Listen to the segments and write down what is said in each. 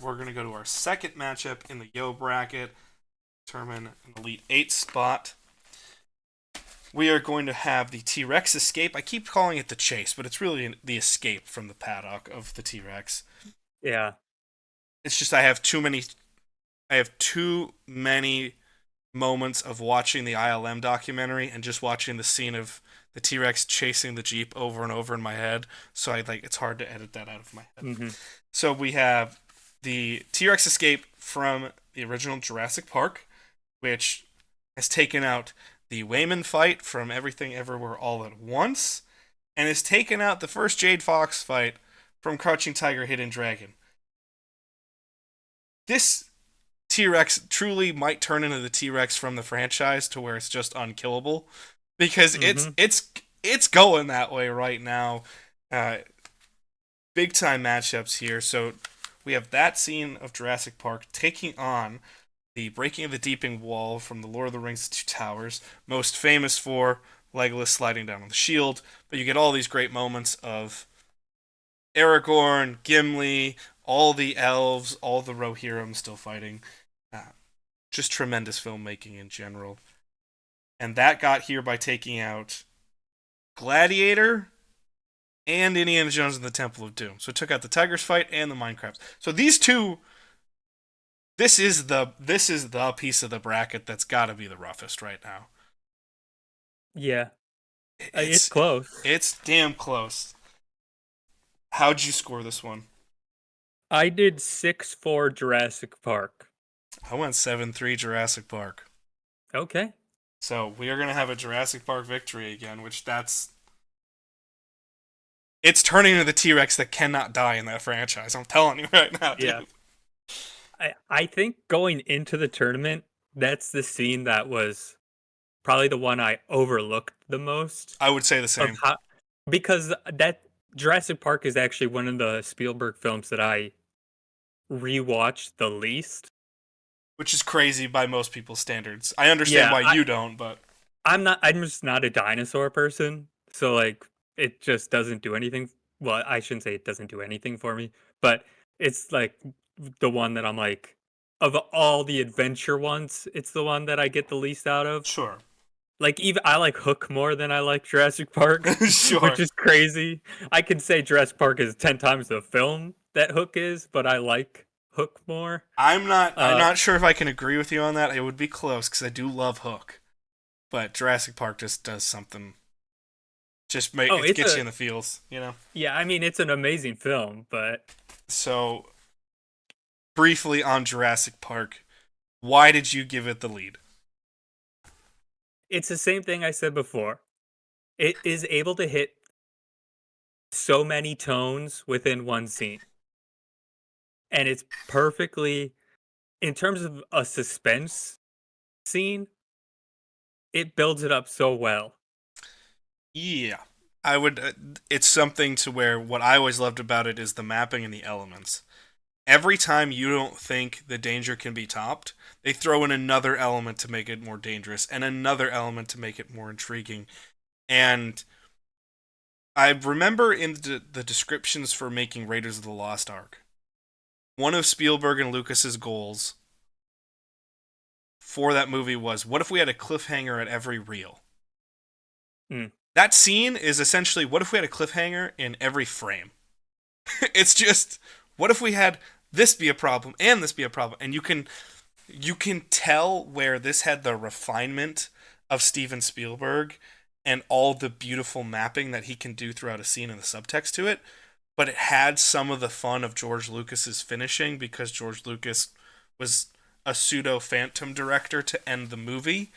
we're going to go to our second matchup in the Yo bracket, determine an Elite 8 spot. We are going to have the T-Rex escape. I keep calling it the chase, but it's really the escape from the paddock of the T-Rex. Yeah. It's just I have too many moments of watching the ILM documentary and just watching the scene of the T-Rex chasing the Jeep over and over in my head. So it's hard to edit that out of my head. Hmm. So we have the T-Rex escape from the original Jurassic Park, which has taken out the Wayman fight from Everything Everywhere All at Once, and has taken out the first Jade Fox fight from Crouching Tiger, Hidden Dragon. This T-Rex truly might turn into the T-Rex from the franchise to where it's just unkillable, because Hmm. it's going that way right now. Uh, Big time matchups here. So we have that scene of Jurassic Park taking on the breaking of the Deeping Wall from the Lord of the Rings Two Towers, most famous for Legolas sliding down on the shield. But you get all these great moments of Aragorn, Gimli, all the elves, all the Rohirrim still fighting. Uh, just tremendous filmmaking in general. And that got here by taking out Gladiator and Indiana Jones and the Temple of Doom. So it took out the Tigers fight and the Minecraft. So these two, this is the piece of the bracket that's got to be the roughest right now. Yeah. It's It's close. it's damn close. How'd you score this one? I did 6-4 Jurassic Park. I went 7-3 Jurassic Park. Okay. So we are gonna have a Jurassic Park victory again, which that's it's turning into the T Rex that cannot die in that franchise. I'm telling you right now, Yeah. dude. I think going into the tournament, that's the scene that was probably the one I overlooked the most I would say the of same. how, because that Jurassic Park is actually one of the Spielberg films that I rewatched the least. Which is crazy by most people's standards. I understand Yeah, why you don't, but I'm just not a dinosaur person. So like it just doesn't do anything. Well, I shouldn't say it doesn't do anything for me, but it's like the one that I'm like, of all the adventure ones, it's the one that I get the least out of. sure. Like even I like Hook more than I like Jurassic Park, which Sure. is crazy. I can say Jurassic Park is 10 times the film that Hook is, but I like Hook more. I'm Uh not sure if I can agree with you on that. It would be close cuz I do love Hook, but Jurassic Park just does something oh, it it's gets a you in the feels, you know. yeah, I mean it's an amazing film, but So, briefly on Jurassic Park, why did you give it the lead? it's the same thing I said before. It is able to hit so many tones within one scene. And it's perfectly in terms of a suspense scene, it builds it up so well. Yeah. I would it's something to where what I always loved about it is the mapping and the elements. Every time you don't think the danger can be topped, they throw in another element to make it more dangerous and another element to make it more intriguing. And I remember in the descriptions for making Raiders of the Lost Ark, one of Spielberg and Lucas's goals for that movie was, what if we had a cliffhanger at every reel? Mm. That scene is essentially, what if we had a cliffhanger in every frame? It's just, what if we had this be a problem and this be a problem, and you can tell where this had the refinement of Steven Spielberg and all the beautiful mapping that he can do throughout a scene and the subtext to it, but it had some of the fun of George Lucas's finishing because George Lucas was a pseudo phantom director to end the movie.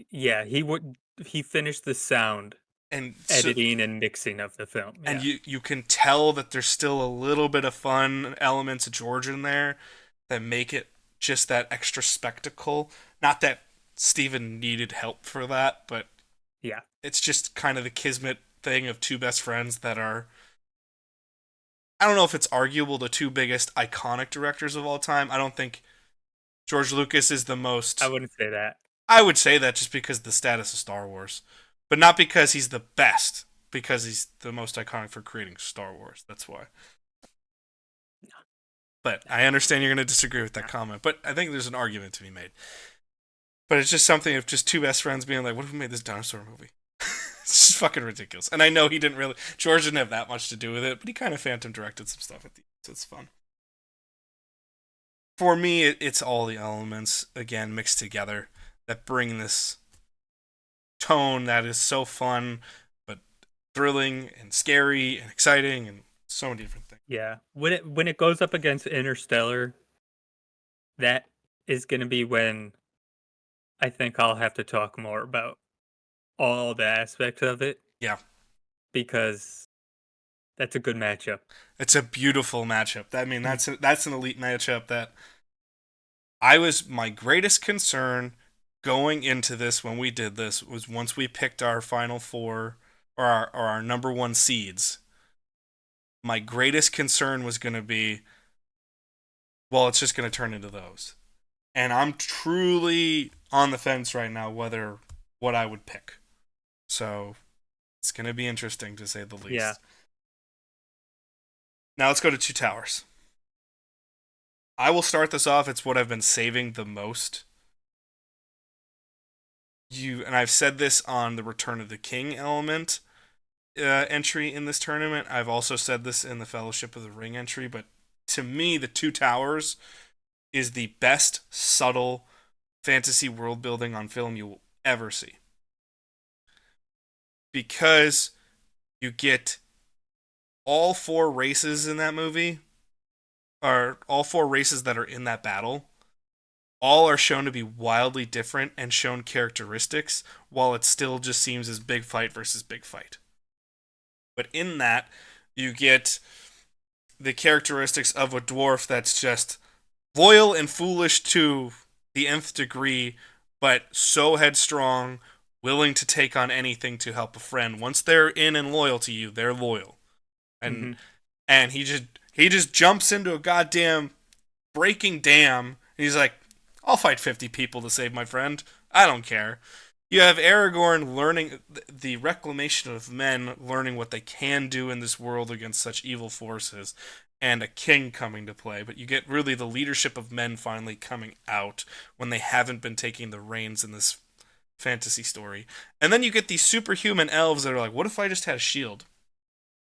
Yeah, he finished the sound And so, editing and mixing of the film. and Yeah. you can tell that there's still a little bit of fun elements of George in there that make it just that extra spectacle. Not that Steven needed help for that, but Yeah. it's just kind of the kismet thing of two best friends that are, I don't know if it's arguable, the two biggest iconic directors of all time. I don't think George Lucas is the I most. wouldn't say that. I would say that just because of the status of Star Wars, but not because he's the best, because he's the most iconic for creating Star Wars. That's why. But I understand you're going to disagree with that comment. But I think there's an argument to be made. But it's just something of just two best friends being like, what if we made this dinosaur movie? It's just fucking ridiculous. And I know he didn't really, George didn't have that much to do with it, but he kind of phantom directed some stuff at the end, so it's fun. For me, it's all the elements, again, mixed together that bring this tone that is so fun, but thrilling and scary and exciting and so many different things. Yeah. When it goes up against Interstellar, that is going to be when I think I'll have to talk more about all the aspects of it Yeah. because that's a good matchup. It's a beautiful matchup. I mean, that's an elite matchup that my greatest concern going into this when we did this was once we picked our final four or our number one seeds. My greatest concern was going to be, well, it's just going to turn into those. And I'm truly on the fence right now what I would pick. So it's going to be interesting to say the least. Yeah. Now let's go to Two Towers. I will start this off. It's what I've been saving the most. And I've said this on the Return of the King element entry in this tournament. I've also said this in the Fellowship of the Ring entry. But to me, the Two Towers is the best subtle fantasy world building on film you will ever see. Because you get all four races in that movie, or all four races that are in that battle, all are shown to be wildly different and shown characteristics, while it still just seems as big fight versus big fight. But in that, you get the characteristics of a dwarf that's just loyal and foolish to the nth degree, but so headstrong, willing to take on anything to help a friend. Once they're in and loyal to you, they're loyal. And he just jumps into a goddamn breaking dam, and he's like, I'll fight 50 people to save my friend. I don't care. You have Aragorn learning the reclamation of men, learning what they can do in this world against such evil forces, and a king coming to play. But you get really the leadership of men finally coming out when they haven't been taking the reins in this fantasy story. And then you get these superhuman elves that are like, what if I just had a shield?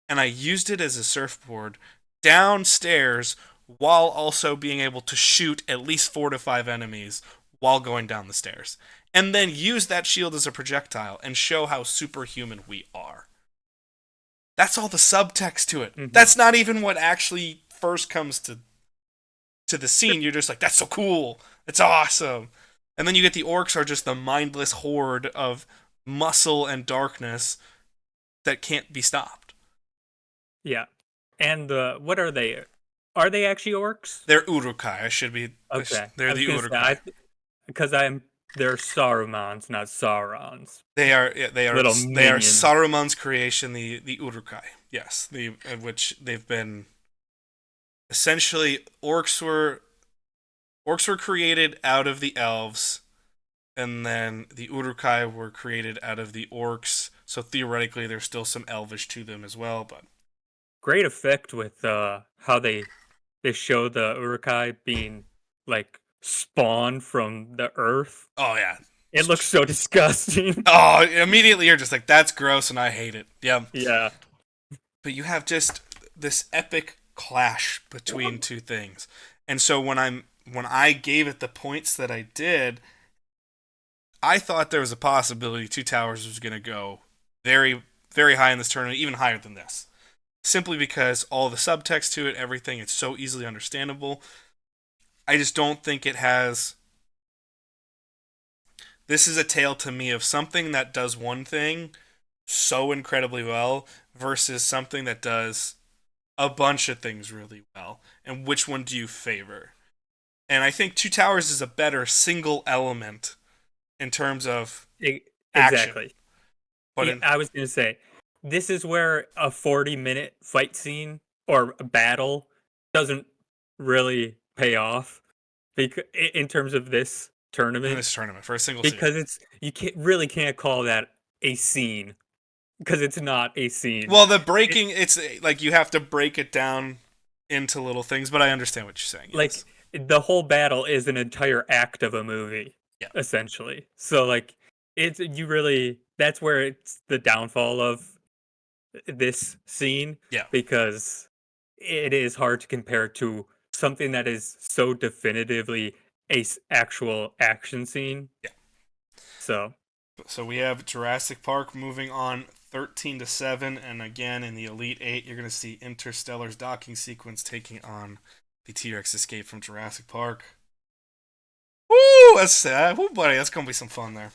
And I used it as a surfboard downstairs while also being able to shoot at least 4 to 5 enemies while going down the stairs. And then use that shield as a projectile and show how superhuman we are. That's all the subtext to it. That's not even what actually first comes to the scene. You're just like, that's so cool. It's awesome. And then you get the orcs are just the mindless horde of muscle and darkness that can't be stopped. Yeah. And what are they? Are they actually orcs? They're Uruk-hai. I should be. Okay. They're the Uruk-hai. Because they're Sarumans, not Saurons. They are. Yeah, they are. Little They are minions. Saruman's creation. The Uruk-hai. Yes. Which they've been. Essentially, orcs were created out of the elves, and then the Uruk-hai were created out of the orcs. So theoretically, there's still some elvish to them as well, but. Great effect with how they show the Uruk-hai being like spawned from the earth. Oh yeah, it looks so disgusting. Oh, immediately you're just like, that's gross and I hate it. Yeah. But you have just this epic clash between two things, and so when I gave it the points that I did, I thought there was a possibility Two Towers was going to go very, very high in this tournament, even higher than this. Simply because all the subtext to it, everything, it's so easily understandable. I just don't think it has... This is a tale to me of something that does one thing so incredibly well versus something that does a bunch of things really well. And which one do you favor? And I think Two Towers is a better single element in terms of exactly. action. But I was going to say, this is where a 40-minute fight scene or a battle doesn't really pay off in terms of this tournament. In this tournament, for a single because you can't call that a scene because it's not a scene. Well, the breaking, it's like you have to break it down into little things, but I understand what you're saying. Like Yes. the whole battle is an entire act of a movie, Yeah. essentially. So like it's you really that's where it's the downfall of this scene Yeah. because it is hard to compare to something that is so definitively actual action scene. Yeah. So So we have Jurassic Park moving on 13-7, and again in the Elite Eight, you're going to see Interstellar's docking sequence taking on the T-Rex Escape from Jurassic Park. Woo! That's sad. Woo, buddy, that's going to be some fun there.